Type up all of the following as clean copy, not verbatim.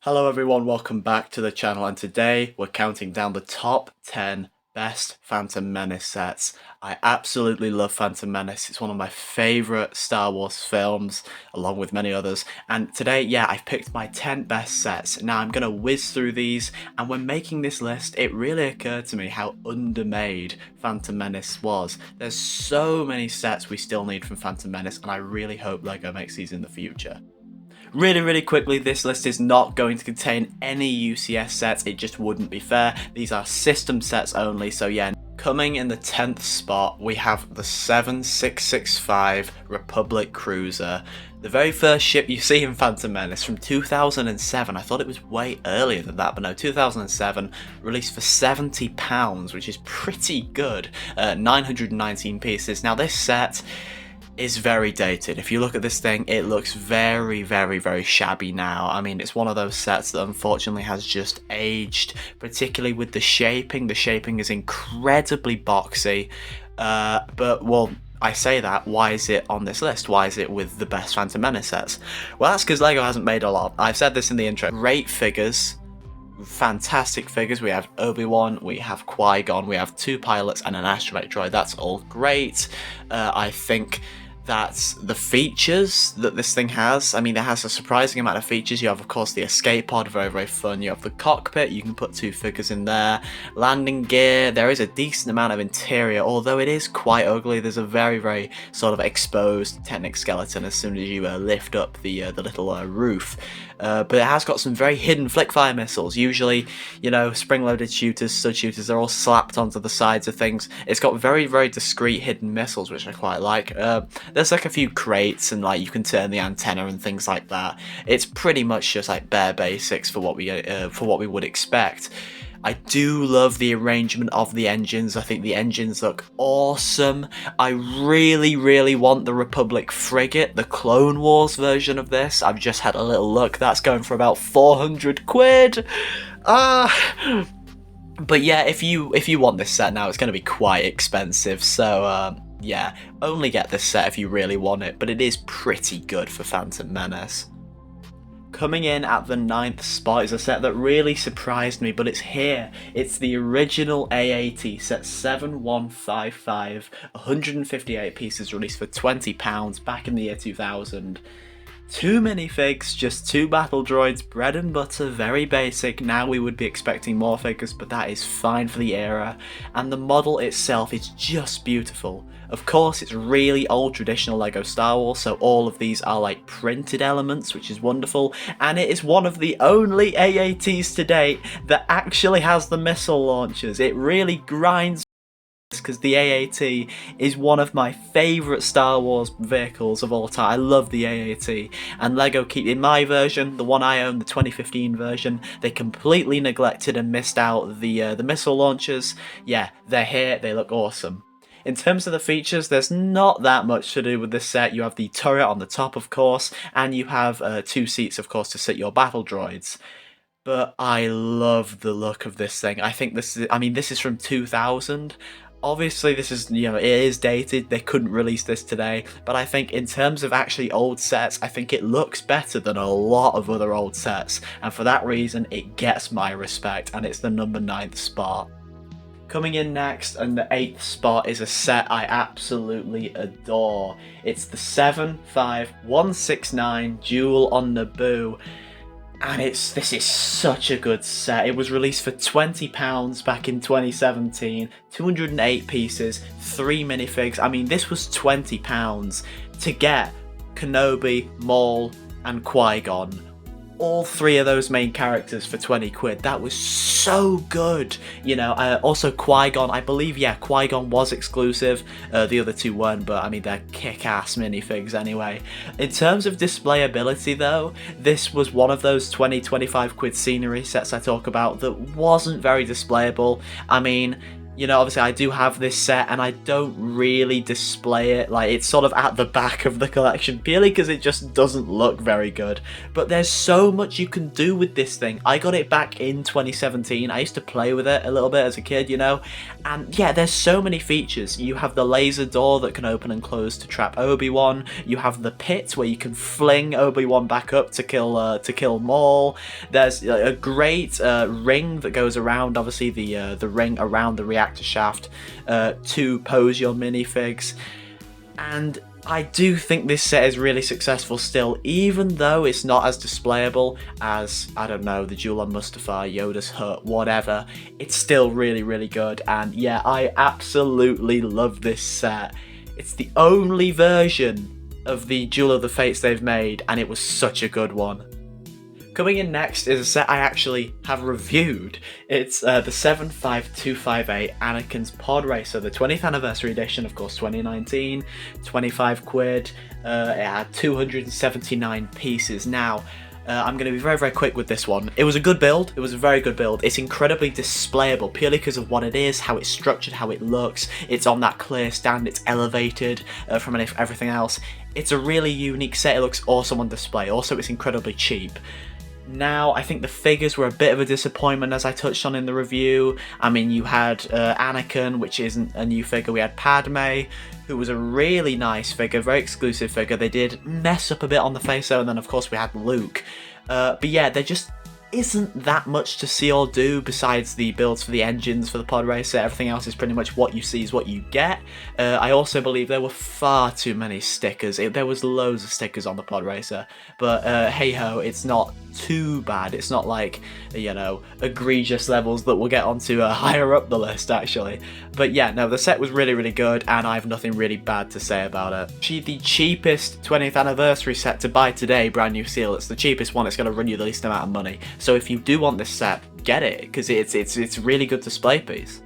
Hello everyone, welcome back to the channel, and today we're counting down the top 10 best Phantom Menace sets. I absolutely love Phantom Menace. It's one of my favourite Star Wars films, along with many others. And today, yeah, I've picked my 10 best sets. Now I'm going to whiz through these, and when making this list, it really occurred to me how undermade Phantom Menace was. There's so many sets we still need from Phantom Menace, and I really hope LEGO makes these in the future. Really quickly, this list is not going to contain any UCS sets, it just wouldn't be fair. These are system sets only, so yeah. Coming in the 10th spot, we have the 7665 Republic Cruiser. The very first ship you see in Phantom Menace from 2007. I thought it was way earlier than that, but no, 2007, released for £70, which is pretty good. 919 pieces. Now this set is very dated. If you look at this thing, it looks very shabby now. I mean, it's one of those sets that unfortunately has just aged, particularly with the shaping. The shaping is incredibly boxy, but well, I say that, why is it on this list? Why is it with the best Phantom Menace sets? Well, that's because LEGO hasn't made a lot. I've said this in the intro. Great figures, fantastic figures. We have Obi-Wan, we have Qui-Gon, we have 2 pilots and an astromech droid. That's all great. I think that's the features that this thing has. I mean, it has a surprising amount of features. You have, of course, the escape pod, very fun. You have the cockpit, you can put 2 figures in there. Landing gear, there is a decent amount of interior, although it is quite ugly. There's a very sort of exposed Technic skeleton as soon as you lift up the little roof. But it has got some very hidden flick-fire missiles. Usually, you know, spring-loaded shooters, stud shooters, they're all slapped onto the sides of things. It's got very discreet hidden missiles, which I quite like. There's like a few crates, and like you can turn the antenna and things like that. It's pretty much just like bare basics for what we would expect. I do love the arrangement of the engines. I think the engines look awesome. I really want the Republic frigate, the Clone Wars version of this. I've just had a little look. That's going for about 400 quid. But yeah, if you want this set now, it's going to be quite expensive. So yeah, only get this set if you really want it. But it is pretty good for Phantom Menace. Coming in at the 9th spot is a set that really surprised me, but it's here. It's the original AAT set 7155, 158 pieces, released for £20 back in the year 2000. 2 minifigs, just 2 battle droids, bread and butter, very basic. Now we would be expecting more figures, but that is fine for the era. And the model itself is just beautiful. Of course, it's really old traditional LEGO Star Wars, so all of these are like printed elements, which is wonderful. And it is one of the only AATs to date that actually has the missile launchers. It really grinds, because the AAT is one of my favourite Star Wars vehicles of all time. I love the AAT, and LEGO keep, in my version, the one I own, the 2015 version, they completely neglected and missed out the missile launchers. Yeah, they're here, they look awesome. In terms of the features, there's not that much to do with this set. You have the turret on the top, of course, and you have 2 seats, of course, to sit your battle droids. But I love the look of this thing. I think this is from 2000. Obviously, this is, you know, it is dated. They couldn't release this today. But I think in terms of actually old sets, I think it looks better than a lot of other old sets. And for that reason, it gets my respect, and it's the number 9th spot. Coming in next, and the 8th spot, is a set I absolutely adore. It's the 75169 Duel on Naboo. And this is such a good set. It was released for £20 back in 2017, 208 pieces, 3 minifigs. I mean, this was £20 to get Kenobi, Maul, and Qui-Gon. All 3 of those main characters for 20 quid. That was so good. You know, also Qui-Gon, I believe, yeah, Qui-Gon was exclusive. The other 2 weren't, but I mean, they're kick-ass minifigs anyway. In terms of displayability though, this was one of those 20-25 quid scenery sets I talk about that wasn't very displayable. I mean, You know, obviously I do have this set and I don't really display it, like it's sort of at the back of the collection purely because it just doesn't look very good. But there's so much you can do with this thing. I got it back in 2017, I used to play with it a little bit as a kid, you know, and yeah, there's so many features. You have the laser door that can open and close to trap Obi-Wan, you have the pit where you can fling Obi-Wan back up to kill Maul, there's a great ring that goes around, obviously the ring around the reactor shaft to pose your minifigs, and I do think this set is really successful still, even though it's not as displayable as, I don't know, the Duel on Mustafar, Yoda's Hut, whatever. It's still really, really good, and yeah, I absolutely love this set. It's the only version of the Duel of the Fates they've made, and it was such a good one. Coming in next is a set I actually have reviewed. It's the 75258 Anakin's Pod Racer, the 20th anniversary edition, of course 2019, 25 quid, it had 279 pieces. Now, I'm going to be very, very quick with this one. It was a good build, it was a very good build. It's incredibly displayable, purely because of what it is, how it's structured, how it looks. It's on that clear stand, it's elevated from everything else. It's a really unique set, it looks awesome on display. Also, it's incredibly cheap. Now, I think the figures were a bit of a disappointment, as I touched on in the review. I mean, you had Anakin, which isn't a new figure. We had Padme, who was a really nice figure, very exclusive figure. They did mess up a bit on the face though, and then of course we had Luke. But yeah, there just isn't that much to see or do besides the builds for the engines for the pod racer. Everything else is pretty much what you see is what you get. I also believe there were far too many stickers. There was loads of stickers on the pod racer, but hey ho, it's not too bad. It's not like, you know, egregious levels that we'll get onto higher up the list actually. But yeah, no, the set was really, really good, and I have nothing really bad to say about it. Actually, the cheapest 20th anniversary set to buy today, brand new seal. It's the cheapest one. It's going to run you the least amount of money. So if you do want this set, get it, because it's a really good display piece.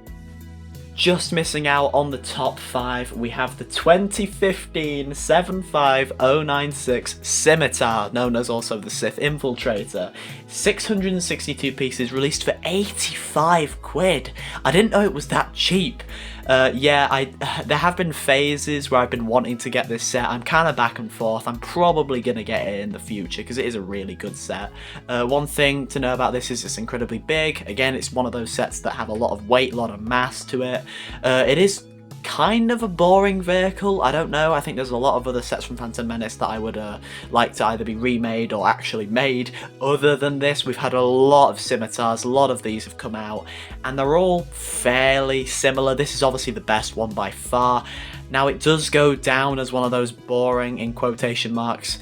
Just missing out on the top 5, we have the 2015 75096 Scimitar, known as also the Sith Infiltrator. 662 pieces, released for 85 quid. I didn't know it was that cheap. Yeah, there have been phases where I've been wanting to get this set. I'm kind of back and forth. I'm probably going to get it in the future because it is a really good set. One thing to know about this is it's incredibly big. Again, it's one of those sets that have a lot of weight, a lot of mass to it. It is kind of a boring vehicle. I don't know. I think there's a lot of other sets from Phantom Menace that I would like to either be remade or actually made. Other than this, we've had a lot of scimitars. A lot of these have come out, and they're all fairly similar. This is obviously the best one by far. Now, it does go down as one of those boring, in quotation marks,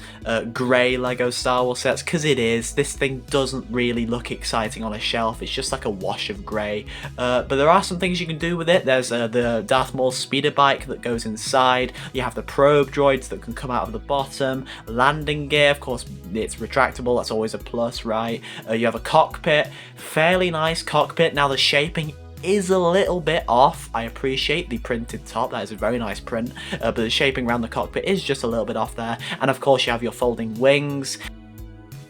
grey LEGO Star Wars sets, because it is. This thing doesn't really look exciting on a shelf. It's just like a wash of grey. But there are some things you can do with it. There's the Darth Maul speeder bike that goes inside. You have the probe droids that can come out of the bottom. Landing gear, of course, it's retractable. That's always a plus, right? You have a cockpit. Fairly nice cockpit. Now, the shaping is a little bit off. I appreciate the printed top, that is a very nice print, but the shaping around the cockpit is just a little bit off there. And of course you have your folding wings.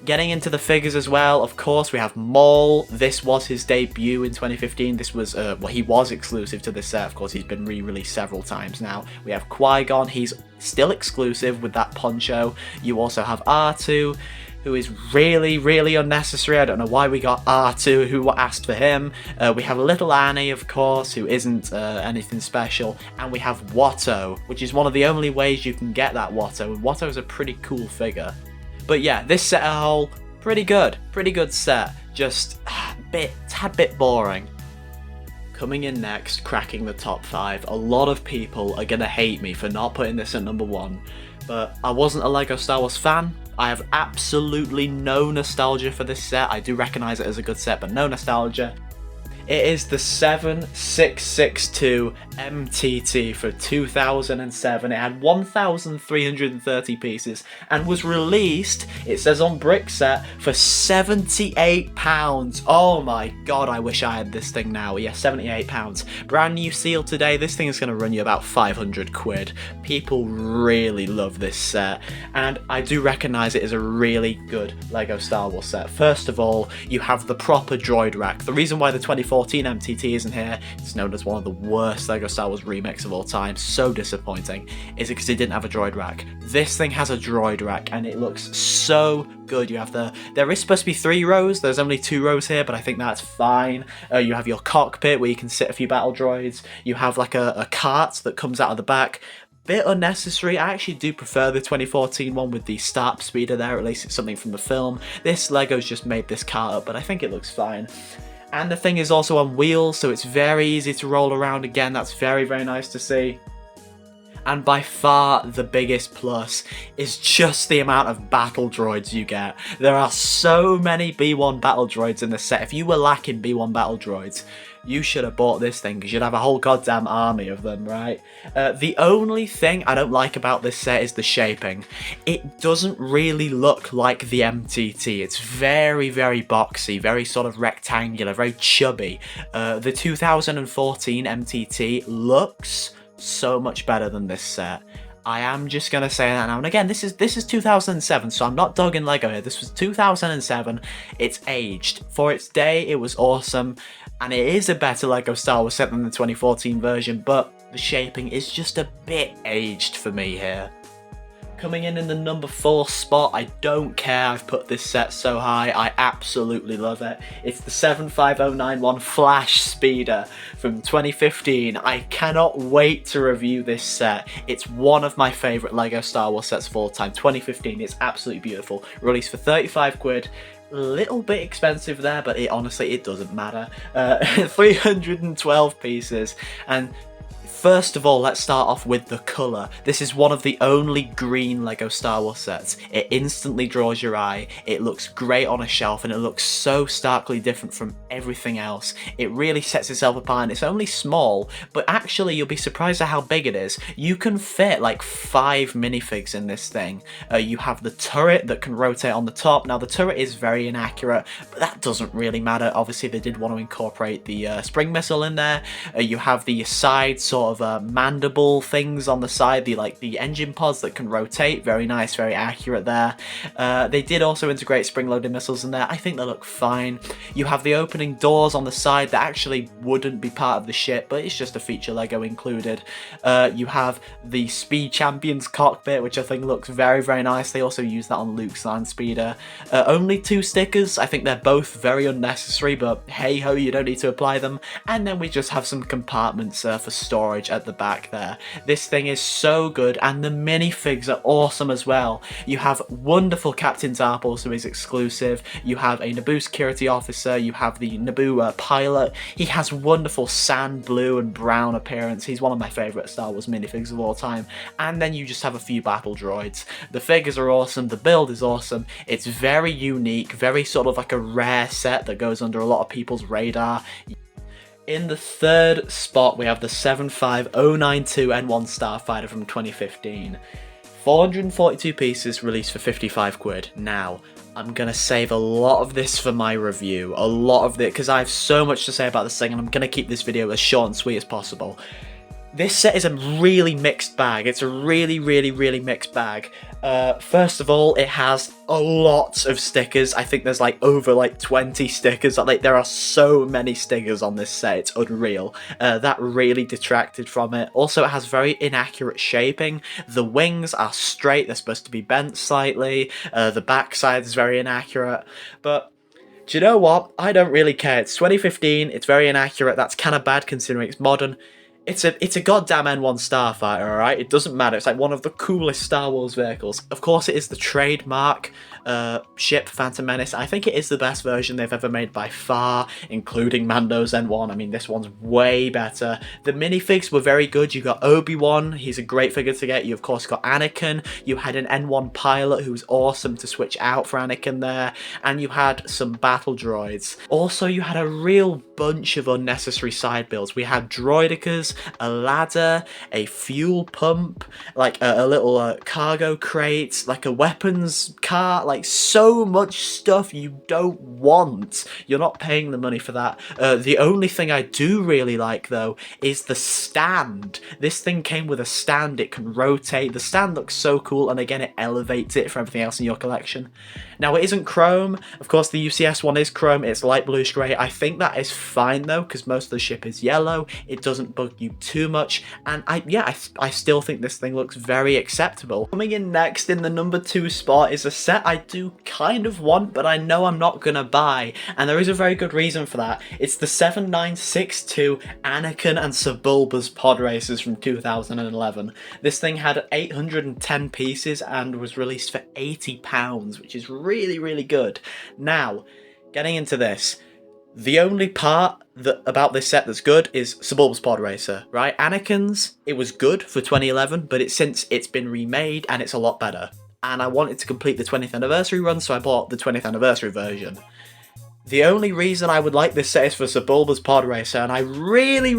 Getting into the figures as well, of course we have Maul. This was his debut in 2015. This was, well, he was exclusive to this set. Of course he's been re-released several times now. We have Qui-Gon, he's still exclusive with that poncho. You also have R2, who is really, really unnecessary. I don't know why we got R2, who asked for him. We have Little Annie, of course, who isn't anything special. And we have Watto, which is one of the only ways you can get that Watto. And Watto is a pretty cool figure. But yeah, this set as a whole, pretty good set. Just a tad bit boring. Coming in next, cracking the top 5. A lot of people are gonna hate me for not putting this at number 1. But I wasn't a LEGO Star Wars fan. I have absolutely no nostalgia for this set. I do recognise it as a good set, but no nostalgia. It is the 7662 MTT for 2007. It had 1,330 pieces and was released, it says on Brickset, for £78. Oh my god, I wish I had this thing now. Yeah, £78. Brand new seal today. This thing is going to run you about 500 quid. People really love this set, and I do recognise it as a really good LEGO Star Wars set. First of all, you have the proper droid rack. The reason why the 24 2014 MTT isn't here. It's known as one of the worst LEGO Star Wars remakes of all time. So disappointing. Is it because it didn't have a droid rack? This thing has a droid rack and it looks so good. You have there is supposed to be 3 rows. There's only 2 rows here, but I think that's fine. You have your cockpit where you can sit a few battle droids. You have like a cart that comes out of the back. Bit unnecessary. I actually do prefer the 2014 one with the start speeder there. At least it's something from the film. This Lego's just made this cart up, but I think it looks fine. And the thing is also on wheels, so it's very easy to roll around again. That's very, very nice to see. And by far the biggest plus is just the amount of battle droids you get. There are so many B1 battle droids in the set. If you were lacking B1 battle droids, you should have bought this thing because you'd have a whole goddamn army of them, right? The only thing I don't like about this set is the shaping. It doesn't really look like the MTT. It's very, very boxy, very sort of rectangular, very chubby. The 2014 MTT looks so much better than this set. I am just gonna say that now. And again, this is 2007, so I'm not dogging Lego here. This was 2007. It's aged. For its day, it was awesome, and it is a better Lego Star Wars set than the 2014 version, but the shaping is just a bit aged for me here. Coming in the number 4 spot, I don't care, I've put this set so high, I absolutely love it. It's the 75091 Flash Speeder from 2015. I cannot wait to review this set. It's one of my favourite LEGO Star Wars sets of all time. 2015, it's absolutely beautiful. Released for 35 quid. Little bit expensive there, but honestly, it doesn't matter. 312 pieces, and first of all, let's start off with the colour. This is one of the only green LEGO Star Wars sets. It instantly draws your eye, it looks great on a shelf, and it looks so starkly different from everything else. It really sets itself apart, and it's only small, but actually you'll be surprised at how big it is. You can fit like 5 minifigs in this thing. You have the turret that can rotate on the top. Now the turret is very inaccurate, but that doesn't really matter. Obviously they did want to incorporate the spring missile in there. You have the side sort of mandible things on the side, the engine pods that can rotate. Very nice, very accurate there. They did also integrate spring-loaded missiles in there. I think they look fine. You have the opening doors on the side that actually wouldn't be part of the ship, but it's just a feature Lego included. You have the Speed Champions cockpit, which I think looks very, very nice. They also use that on Luke's Land Speeder. Only 2 stickers. I think they're both very unnecessary, but hey ho, you don't need to apply them. And then we just have some compartments for storage at the back there. This thing is so good, and the minifigs are awesome as well. You have wonderful Captain Zarples, who is exclusive. You have a Naboo security officer. You have the Naboo pilot. He has wonderful sand blue and brown appearance. He's one of my favourite Star Wars minifigs of all time. And then you just have a few battle droids. The figures are awesome. The build is awesome. It's very unique, very sort of like a rare set that goes under a lot of people's radar. In the 3rd spot, we have the 75092 N1 Starfighter from 2015. 442 pieces, released for 55 quid. Now, I'm going to save a lot of this for my review. A lot of it, because I have so much to say about this thing, and I'm going to keep this video as short and sweet as possible. This set is a really mixed bag. It's a really, really, really mixed bag. First of all, it has a lot of stickers. I think there's over 20 stickers. There are so many stickers on this set. It's unreal. That really detracted from it. Also, it has very inaccurate shaping. The wings are straight. They're supposed to be bent slightly. The backside is very inaccurate. But do you know what? I don't really care. It's 2015. It's very inaccurate. That's kind of bad considering it's modern. It's a goddamn N1 Starfighter, alright? It doesn't matter. It's like one of the coolest Star Wars vehicles. Of course, it is the trademark ship, Phantom Menace. I think it is the best version they've ever made by far, including Mando's N1. I mean, this one's way better. The minifigs were very good. You got Obi-Wan. He's a great figure to get. You, of course, got Anakin. You had an N1 pilot who was awesome to switch out for Anakin there. And you had some battle droids. Also, you had a real bunch of unnecessary side builds. We had droidicas. doors, a ladder, a fuel pump, like a little cargo crate, like a weapons cart, like so much stuff you don't want. You're not paying the money for that. The only thing I do really like though is the stand. This thing came with a stand, it can rotate. The stand looks so cool, and again it elevates it from everything else in your collection. Now it isn't chrome, of course the UCS one is chrome, it's light bluish grey. I think that is fine though, because most of the ship is yellow, it doesn't bug you too much, and I still think this thing looks very acceptable. Coming in next in the number 2 spot is a set I do kind of want, but I know I'm not gonna buy, and there is a very good reason for that. It's the 7962 Anakin and Sebulba's pod racers from 2011. This thing had 810 pieces and was released for £80, which is really good. Now, getting into this, the only part about this set that's good is Sebulba's pod racer, right? Anakin's, it was good for 2011, but since it's been remade and it's a lot better. And I wanted to complete the 20th anniversary run, so I bought the 20th anniversary version. The only reason I would like this set is for Sebulba's pod racer, and I really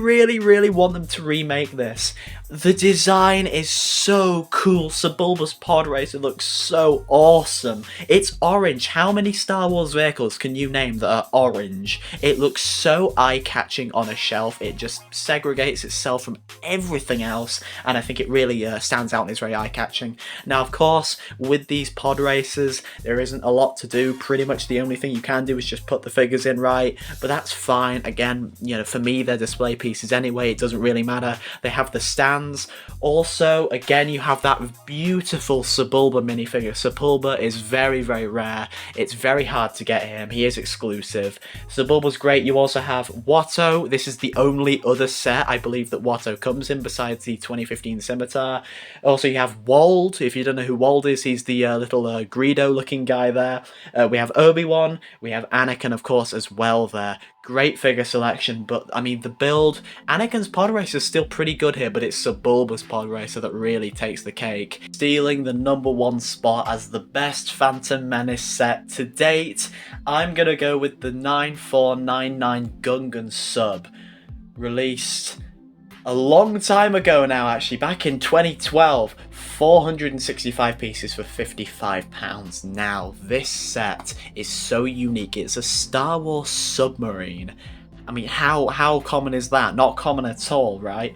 want them to remake this. The design is so cool. Sebulba's pod racer looks so awesome. It's orange. How many Star Wars vehicles can you name that are orange? It looks so eye-catching on a shelf. It just segregates itself from everything else, and I think it really stands out and is very eye-catching. Now, of course, with these pod racers, there isn't a lot to do. Pretty much the only thing you can do is just put the figures in right, but that's fine. Again, you know, for me, they're display pieces anyway. It doesn't really matter. They have the stands. Also, again, you have that beautiful Sebulba minifigure. Sebulba is very rare. It's very hard to get him. He is exclusive. Sebulba's great. You also have Watto. This is the only other set I believe that Watto comes in besides the 2015 Scimitar. Also, you have Wold. If you don't know who Wold is, he's the little Greedo looking guy there. We have Obi-Wan. We have Anakin, of course, as well there. Great figure selection, but I mean, the build, Anakin's pod racer is still pretty good here, but it's Sebulba's pod racer that really takes the cake, stealing the number 1 spot as the best Phantom Menace set to date. I'm gonna go with the 9499 Gungan sub, released a long time ago now, actually, back in 2012. 465 pieces for £55. Now, this set is so unique. It's a Star Wars submarine. I mean, how common is that? Not common at all, right?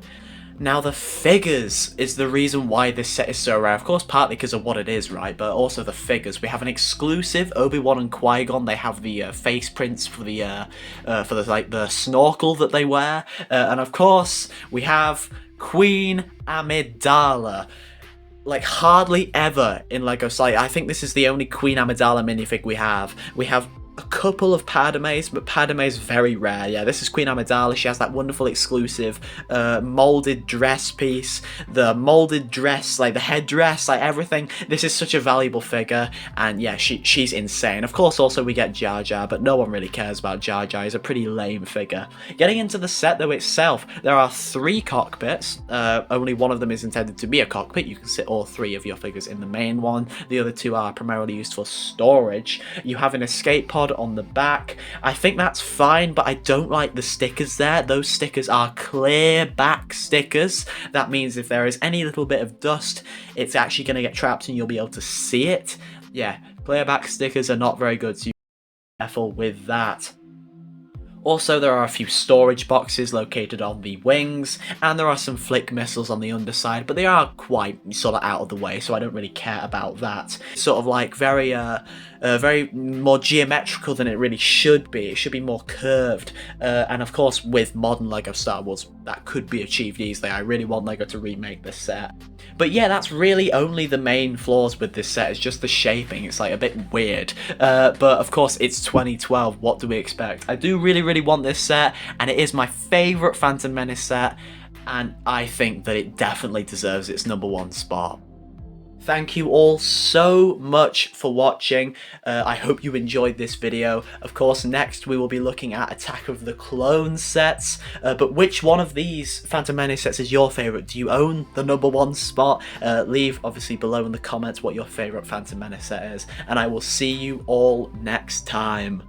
Now, the figures is the reason why this set is so rare. Of course, partly because of what it is, right? But also the figures. We have an exclusive Obi-Wan and Qui-Gon. They have the face prints for the like the snorkel that they wear, and of course we have Queen Amidala. Like, hardly ever in LEGO Slight. I think this is the only Queen Amidala minifig we have. We have a couple of Padmes, but Padme's very rare. Yeah, this is Queen Amidala. She has that wonderful exclusive molded dress piece. The molded dress, like the headdress, like everything. This is such a valuable figure, and yeah, she's insane. Of course, also we get Jar Jar, but no one really cares about Jar Jar. He's a pretty lame figure. Getting into the set though itself, there are 3 cockpits. Only one of them is intended to be a cockpit. You can sit all 3 of your figures in the main one. The other 2 are primarily used for storage. You have an escape pod on the back. I think that's fine, but I don't like the stickers there. Those stickers are clear back stickers. That means if there is any little bit of dust, it's actually going to get trapped and you'll be able to see it. Yeah, clear back stickers are not very good, so you be careful with that. Also, there are a few storage boxes located on the wings, and there are some flick missiles on the underside, but they are quite sort of out of the way, so I don't really care about that. It's sort of like very more geometrical than it really should be. It should be more curved, and of course, with modern LEGO Star Wars, that could be achieved easily. I really want LEGO to remake this set. But yeah, that's really only the main flaws with this set. It's just the shaping. It's like a bit weird. But of course, it's 2012. What do we expect? I do really want this set, and it is my favourite Phantom Menace set, and I think that it definitely deserves its number 1 spot. Thank you all so much for watching. I hope you enjoyed this video. Of course, next we will be looking at Attack of the Clone sets. But which one of these Phantom Menace sets is your favourite? Do you own the number 1 spot? Leave, obviously, below in the comments what your favourite Phantom Menace set is. And I will see you all next time.